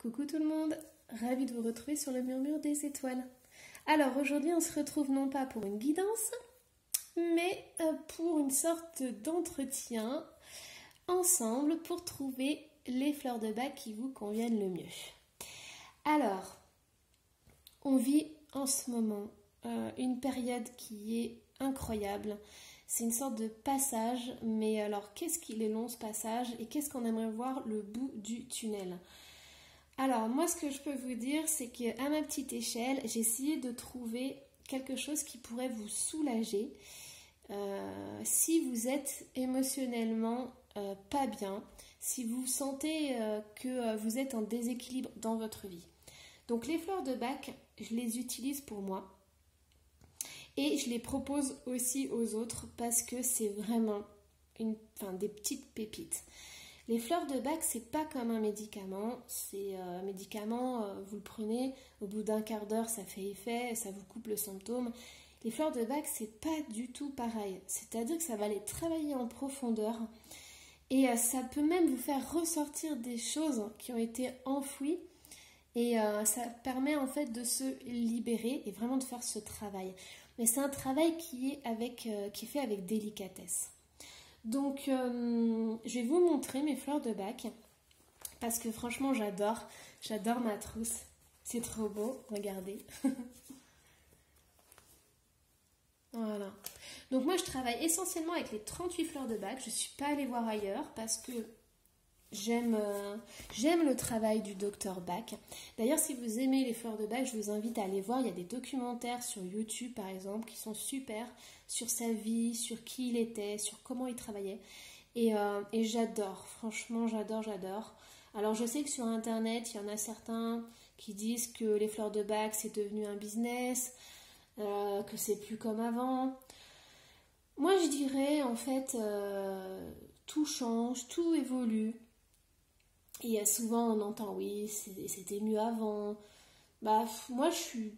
Coucou tout le monde, ravie de vous retrouver sur le murmure des étoiles. Alors aujourd'hui on se retrouve non pas pour une guidance, mais pour une sorte d'entretien ensemble pour trouver les fleurs de bac qui vous conviennent le mieux. Alors, on vit en ce moment une période qui est incroyable. C'est une sorte de passage, mais alors qu'est-ce qu'il est long ce passage et qu'est-ce qu'on aimerait voir le bout du tunnel? Alors moi ce que je peux vous dire c'est qu'à ma petite échelle j'ai essayé de trouver quelque chose qui pourrait vous soulager si vous êtes émotionnellement pas bien, si vous sentez que vous êtes en déséquilibre dans votre vie. Donc les fleurs de bac, je les utilise pour moi et je les propose aussi aux autres parce que c'est vraiment des petites pépites. Les fleurs de bac, c'est pas comme un médicament. C'est un médicament, vous le prenez, au bout d'un quart d'heure, ça fait effet, ça vous coupe le symptôme. Les fleurs de bac, c'est pas du tout pareil. C'est-à-dire que ça va aller travailler en profondeur et ça peut même vous faire ressortir des choses qui ont été enfouies et ça permet en fait de se libérer et vraiment de faire ce travail. Mais c'est un travail qui est fait avec délicatesse. Donc, je vais vous montrer mes fleurs de bac parce que franchement, j'adore ma trousse. C'est trop beau, regardez. Voilà. Donc moi, je travaille essentiellement avec les 38 fleurs de bac. Je ne suis pas allée voir ailleurs parce que j'aime le travail du docteur Bach. D'ailleurs, si vous aimez les fleurs de bac, je vous invite à aller voir. Il y a des documentaires sur YouTube, par exemple, qui sont super sur sa vie, sur qui il était, sur comment il travaillait. Et j'adore, franchement, j'adore. Alors, je sais que sur Internet, il y en a certains qui disent que les fleurs de bac, c'est devenu un business, que c'est plus comme avant. Moi, je dirais, en fait, tout change, tout évolue. Et souvent on entend oui, c'était mieux avant. Bah, moi je suis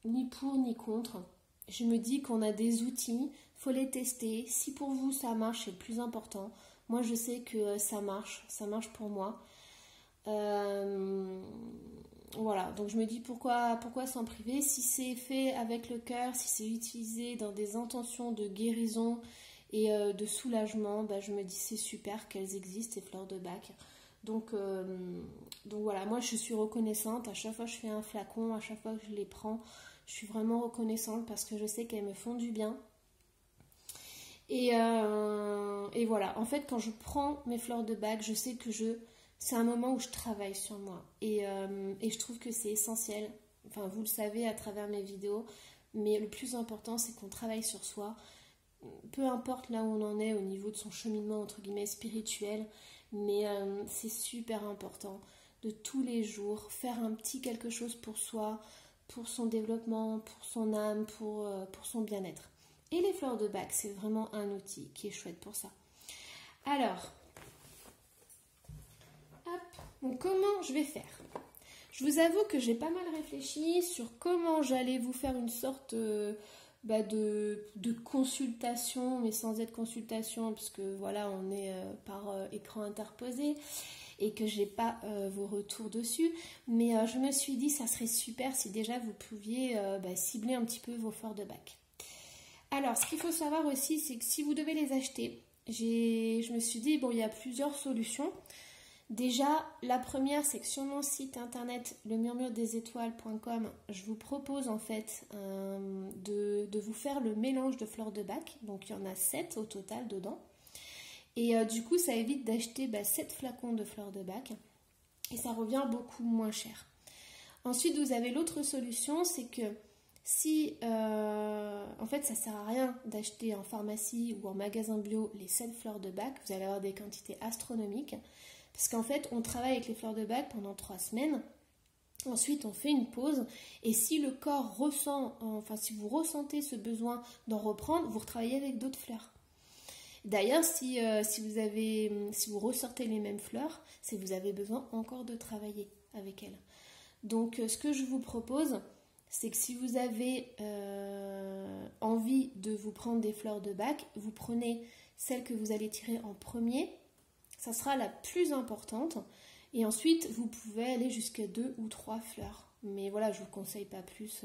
ni pour ni contre. Je me dis qu'on a des outils, faut les tester. Si pour vous ça marche, c'est le plus important. Moi je sais que ça marche pour moi. Voilà, donc je me dis pourquoi s'en priver. Si c'est fait avec le cœur, si c'est utilisé dans des intentions de guérison et de soulagement, bah, je me dis c'est super qu'elles existent, ces fleurs de bac. Donc voilà, moi je suis reconnaissante, à chaque fois que je fais un flacon, à chaque fois que je les prends, je suis vraiment reconnaissante parce que je sais qu'elles me font du bien. Et voilà, en fait quand je prends mes fleurs de bac, je sais que c'est un moment où je travaille sur moi. Et je trouve que c'est essentiel, enfin vous le savez à travers mes vidéos, mais le plus important c'est qu'on travaille sur soi. Peu importe là où on en est au niveau de son cheminement entre guillemets spirituel, mais c'est super important de tous les jours faire un petit quelque chose pour soi, pour son développement, pour son âme, pour son bien-être. Et les fleurs de bac, c'est vraiment un outil qui est chouette pour ça. Alors, hop, donc comment je vais faire? Je vous avoue que j'ai pas mal réfléchi sur comment j'allais vous faire une sorte de consultation, mais sans être consultation, puisque voilà, on est par écran interposé et que j'ai pas vos retours dessus. Mais je me suis dit, ça serait super si déjà vous pouviez cibler un petit peu vos fleurs de bac. Alors, ce qu'il faut savoir aussi, c'est que si vous devez les acheter, je me suis dit, bon, il y a plusieurs solutions. Déjà, la première, c'est que sur mon site internet lemurmuredesétoiles.com, je vous propose en fait de vous faire le mélange de fleurs de bac. Donc, il y en a 7 au total dedans. Et du coup, ça évite d'acheter 7 flacons de fleurs de bac. Et ça revient beaucoup moins cher. Ensuite, vous avez l'autre solution, c'est que si, en fait, ça ne sert à rien d'acheter en pharmacie ou en magasin bio les 7 fleurs de bac. Vous allez avoir des quantités astronomiques. Parce qu'en fait, on travaille avec les fleurs de bac pendant 3 semaines. Ensuite, on fait une pause. Et si le corps ressent, si vous ressentez ce besoin d'en reprendre, vous retravaillez avec d'autres fleurs. D'ailleurs, si vous ressortez les mêmes fleurs, c'est que vous avez besoin encore de travailler avec elles. Donc, ce que je vous propose, c'est que si vous avez envie de vous prendre des fleurs de bac, vous prenez celle que vous allez tirer en premier. Ça sera la plus importante Et ensuite, vous pouvez aller jusqu'à 2 ou 3 fleurs. Mais voilà, je ne vous conseille pas plus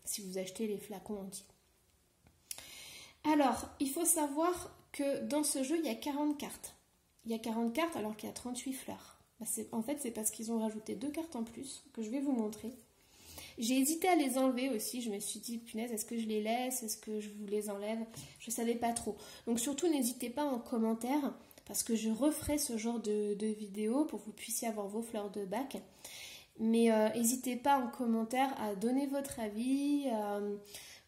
si vous achetez les flacons entiers. Alors, il faut savoir que dans ce jeu, il y a 40 cartes. Il y a 40 cartes alors qu'il y a 38 fleurs. En fait, c'est parce qu'ils ont rajouté 2 cartes en plus que je vais vous montrer. J'ai hésité à les enlever aussi. Je me suis dit, punaise, est-ce que je les laisse? Est-ce que je vous les enlève? Je ne savais pas trop. Donc surtout, n'hésitez pas en commentaire parce que je referai ce genre de vidéo pour que vous puissiez avoir vos fleurs de bac. Mais n'hésitez pas en commentaire à donner votre avis.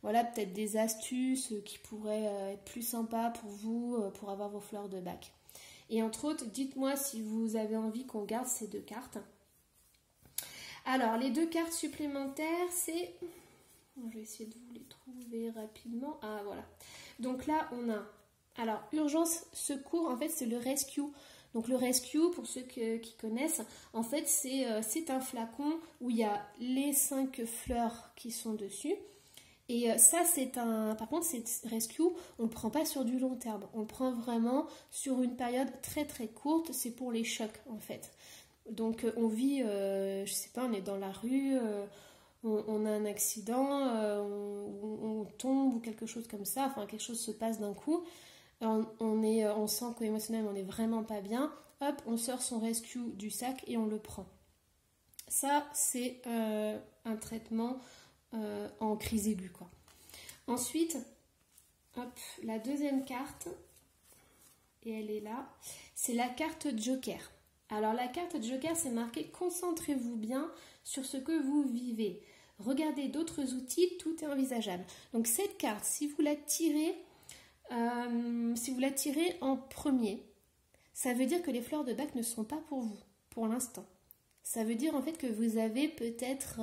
Voilà, peut-être des astuces qui pourraient être plus sympas pour vous, pour avoir vos fleurs de bac. Et entre autres, dites-moi si vous avez envie qu'on garde ces 2 cartes. Alors, les 2 cartes supplémentaires, c'est... Je vais essayer de vous les trouver rapidement. Ah, voilà. Donc là, on a... Alors, urgence, secours, en fait, c'est le rescue. Donc, le rescue, pour ceux qui connaissent, en fait, c'est un flacon où il y a les 5 fleurs qui sont dessus. Et ça, c'est un... Par contre, c'est rescue, on ne le prend pas sur du long terme. On le prend vraiment sur une période très très courte. C'est pour les chocs, en fait. Donc, on vit, je sais pas, on est dans la rue, on a un accident, on tombe ou quelque chose comme ça. Enfin, quelque chose se passe d'un coup. On sent qu'émotionnellement, on n'est vraiment pas bien. Hop, on sort son rescue du sac et on le prend. Ça, c'est un traitement... en crise aiguë, quoi. Ensuite, hop, la deuxième carte, et elle est là, c'est la carte Joker. Alors la carte Joker, c'est marqué « Concentrez-vous bien sur ce que vous vivez. Regardez d'autres outils, tout est envisageable. » Donc cette carte, si vous la tirez en premier, ça veut dire que les fleurs de bac ne sont pas pour vous, pour l'instant. Ça veut dire en fait que vous avez peut-être...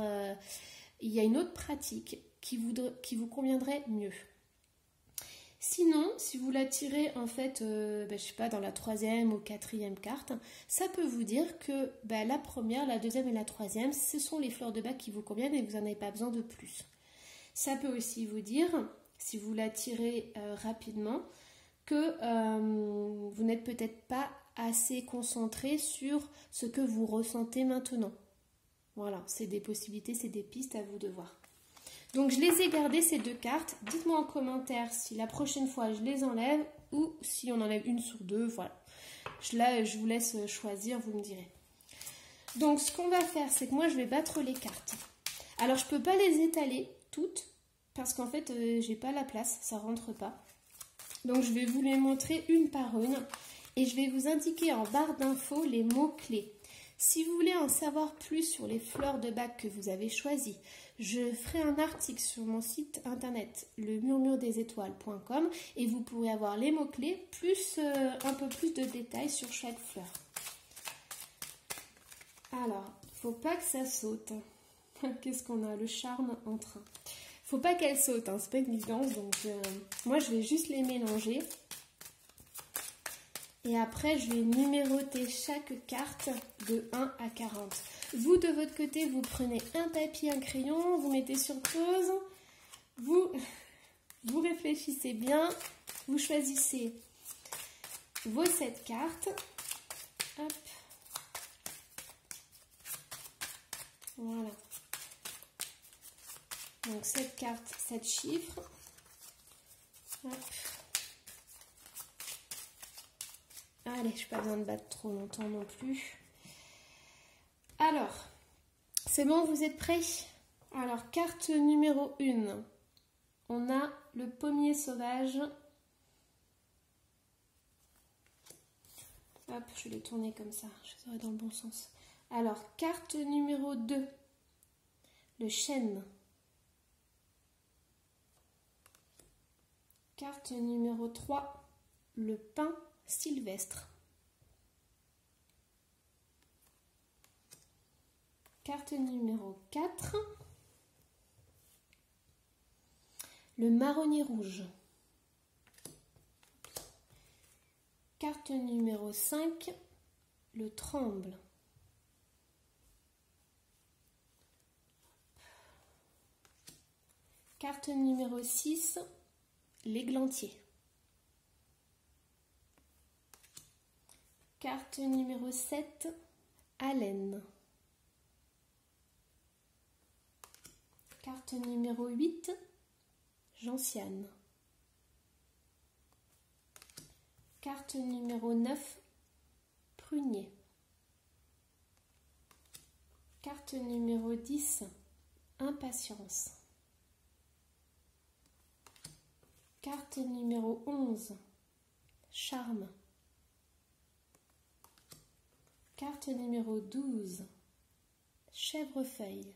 il y a une autre pratique qui vous conviendrait mieux. Sinon, si vous la tirez en fait, je sais pas, dans la 3e ou 4e carte, ça peut vous dire que la première, la 2e et la 3e, ce sont les fleurs de bac qui vous conviennent et vous n'en avez pas besoin de plus. Ça peut aussi vous dire, si vous la tirez rapidement, que vous n'êtes peut-être pas assez concentré sur ce que vous ressentez maintenant. Voilà, c'est des possibilités, c'est des pistes à vous de voir. Donc, je les ai gardées, ces 2 cartes. Dites-moi en commentaire si la prochaine fois, je les enlève ou si on enlève une sur 2. Voilà. Là, je vous laisse choisir, vous me direz. Donc, ce qu'on va faire, c'est que moi, je vais battre les cartes. Alors, je ne peux pas les étaler toutes parce qu'en fait, j'ai pas la place, ça ne rentre pas. Donc, je vais vous les montrer une par une et je vais vous indiquer en barre d'infos les mots-clés. Si vous voulez en savoir plus sur les fleurs de bac que vous avez choisies, je ferai un article sur mon site internet lemurmuredesétoiles.com et vous pourrez avoir les mots-clés plus un peu plus de détails sur chaque fleur. Alors, faut pas que ça saute. Qu'est-ce qu'on a? Le charme en train. Faut pas qu'elle saute, hein, c'est pas une évidence, donc moi je vais juste les mélanger. Et après, je vais numéroter chaque carte de 1 à 40. Vous, de votre côté, vous prenez un papier, un crayon, vous mettez sur pause, vous réfléchissez bien, vous choisissez vos 7 cartes. Hop. Voilà. Donc, 7 cartes, 7 chiffres. Hop. Allez, je n'ai pas besoin de battre trop longtemps non plus. Alors, c'est bon, vous êtes prêts? Alors, carte numéro 1. On a le pommier sauvage. Hop, je vais les tourner comme ça, je serai dans le bon sens. Alors, carte numéro 2. Le chêne. Carte numéro 3. Le pin sylvestre. Carte numéro 4. Le marronnier rouge. Carte numéro 5. Le tremble. Carte numéro 6. L'églantier. Carte numéro 7, Haleine. Carte numéro 8, Gentiane. Carte numéro 9, Prunier. Carte numéro 10, Impatience. Carte numéro 11, Charme. Carte numéro 12, Chèvrefeuille.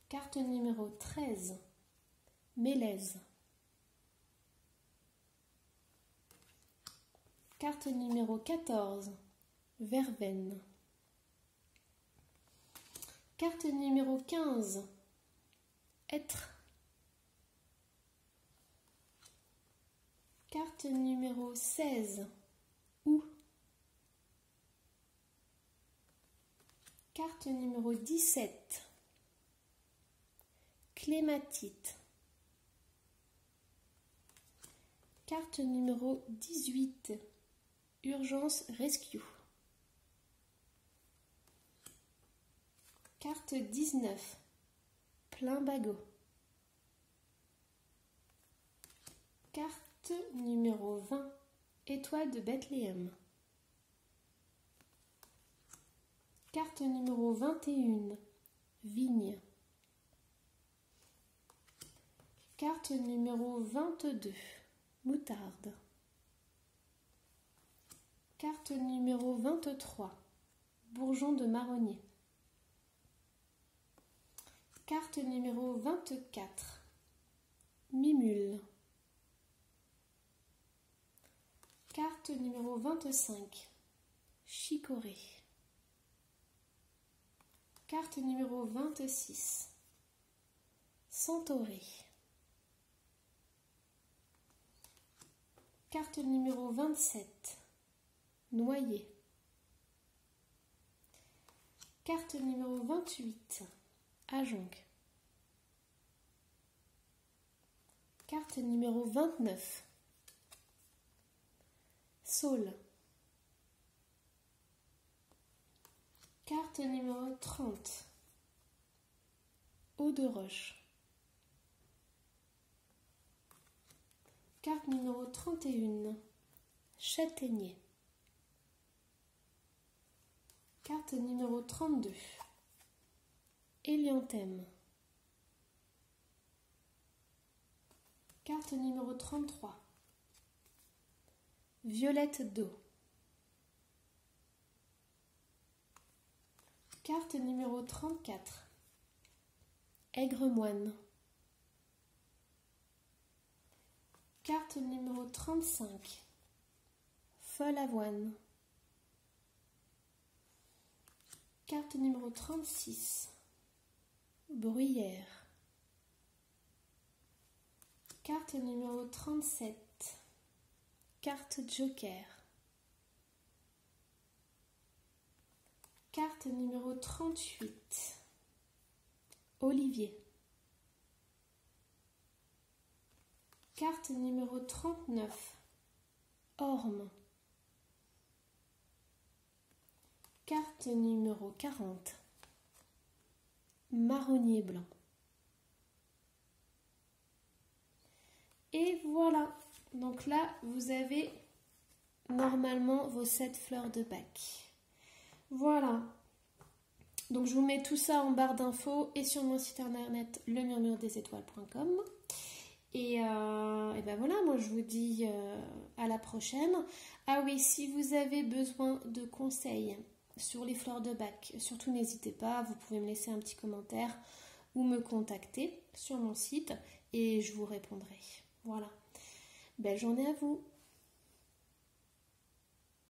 Carte numéro 13, Mélèze. Carte numéro 14, Verveine. Carte numéro 15, Être. Carte numéro 16, Ou. Carte numéro 17, Clématite. Carte numéro 18, Urgence Rescue. Carte 19, Plumbago. Carte numéro 20, Étoile de Bethléem. Carte numéro 21, Vigne. Carte numéro 22, Moutarde. Carte numéro 23, Bourgeon de marronnier. Carte numéro 24, Mimule. Carte numéro 25, Chicorée. Carte numéro 26, Centaurée. Carte numéro 27, Noyer. Carte numéro 28, Ajonc. Carte numéro 29, Saule. Carte numéro 30, Eau de roche. Carte numéro 31, Châtaignier. Carte numéro 32, Hélianthème. Carte numéro 33, Violette d'eau. Carte numéro 34, Aigre-moine. Carte numéro 35, Folle avoine. Carte numéro 36, Bruyère. Carte numéro 37, Carte joker. Carte numéro 38, Olivier. Carte numéro 39, Orme. Carte numéro 40, Marronnier blanc. Et voilà, donc là vous avez normalement vos 7 fleurs de Bach. Voilà, donc je vous mets tout ça en barre d'infos et sur mon site internet lemurmuredesétoiles.com. Et ben voilà, moi je vous dis à la prochaine. Ah oui, si vous avez besoin de conseils sur les fleurs de Bach, surtout n'hésitez pas, vous pouvez me laisser un petit commentaire ou me contacter sur mon site et je vous répondrai. Voilà, belle journée à vous.